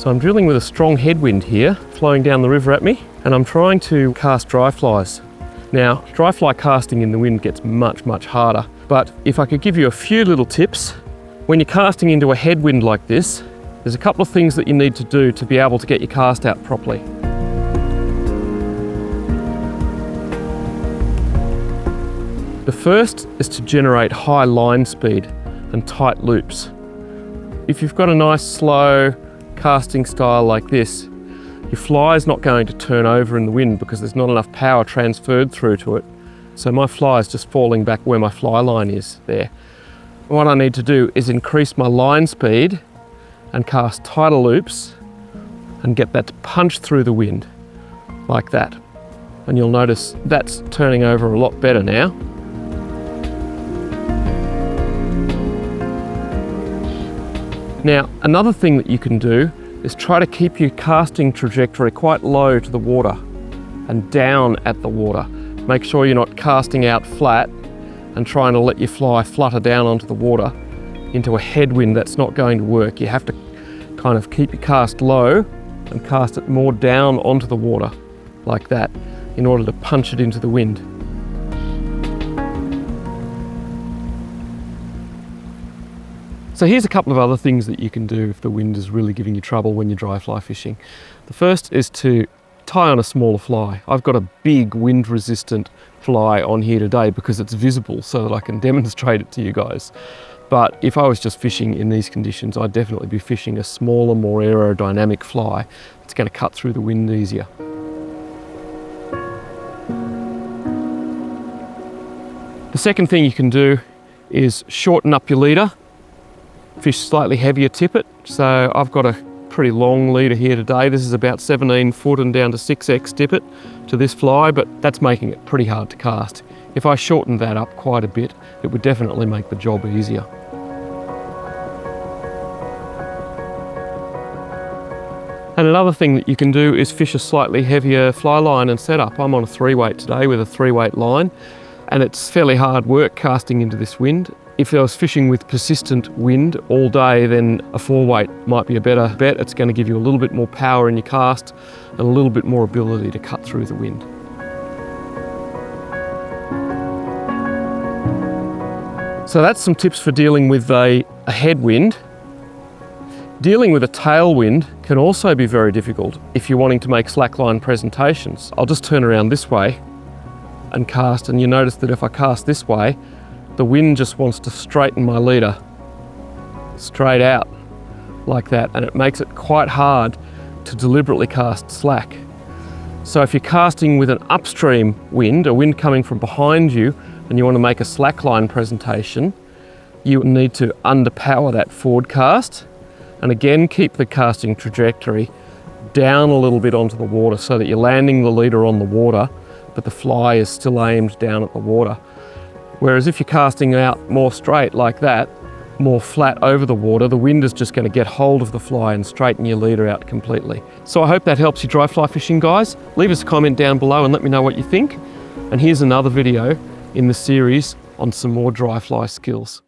So I'm drilling with a strong headwind here, flowing down the river at me, and I'm trying to cast dry flies. Now, dry fly casting in the wind gets much, much harder, but if I could give you a few little tips, when you're casting into a headwind like this, there's a couple of things that you need to do to be able to get your cast out properly. The first is to generate high line speed and tight loops. If you've got a nice slow casting style like this, your fly is not going to turn over in the wind because there's not enough power transferred through to it. So my fly is just falling back where my fly line is there. What I need to do is increase my line speed and cast tighter loops and get that to punch through the wind like that. And you'll notice that's turning over a lot better now. Now, another thing that you can do is try to keep your casting trajectory quite low to the water and down at the water. Make sure you're not casting out flat and trying to let your fly flutter down onto the water into a headwind. That's not going to work. You have to kind of keep your cast low and cast it more down onto the water like that in order to punch it into the wind. So here's a couple of other things that you can do if the wind is really giving you trouble when you're dry fly fishing. The first is to tie on a smaller fly. I've got a big wind resistant fly on here today because it's visible so that I can demonstrate it to you guys. But if I was just fishing in these conditions, I'd definitely be fishing a smaller, more aerodynamic fly. It's going to cut through the wind easier. The second thing you can do is shorten up your leader. Fish slightly heavier tippet. So I've got a pretty long leader here today. This is about 17 foot and down to 6x tippet to this fly, but that's making it pretty hard to cast. If I shortened that up quite a bit, it would definitely make the job easier. And another thing that you can do is fish a slightly heavier fly line and setup. I'm on a 3-weight today with a 3-weight line, and it's fairly hard work casting into this wind. If I was fishing with persistent wind all day, then a 4-weight might be a better bet. It's going to give you a little bit more power in your cast and a little bit more ability to cut through the wind. So that's some tips for dealing with a headwind. Dealing with a tailwind can also be very difficult if you're wanting to make slackline presentations. I'll just turn around this way and cast, and you notice that if I cast this way, the wind just wants to straighten my leader straight out like that, and it makes it quite hard to deliberately cast slack. So if you're casting with an upstream wind, a wind coming from behind you, and you want to make a slackline presentation, you need to underpower that forward cast, and again keep the casting trajectory down a little bit onto the water so that you're landing the leader on the water, but the fly is still aimed down at the water. Whereas if you're casting out more straight like that, more flat over the water, the wind is just going to get hold of the fly and straighten your leader out completely. So I hope that helps you dry fly fishing, guys. Leave us a comment down below and let me know what you think. And here's another video in the series on some more dry fly skills.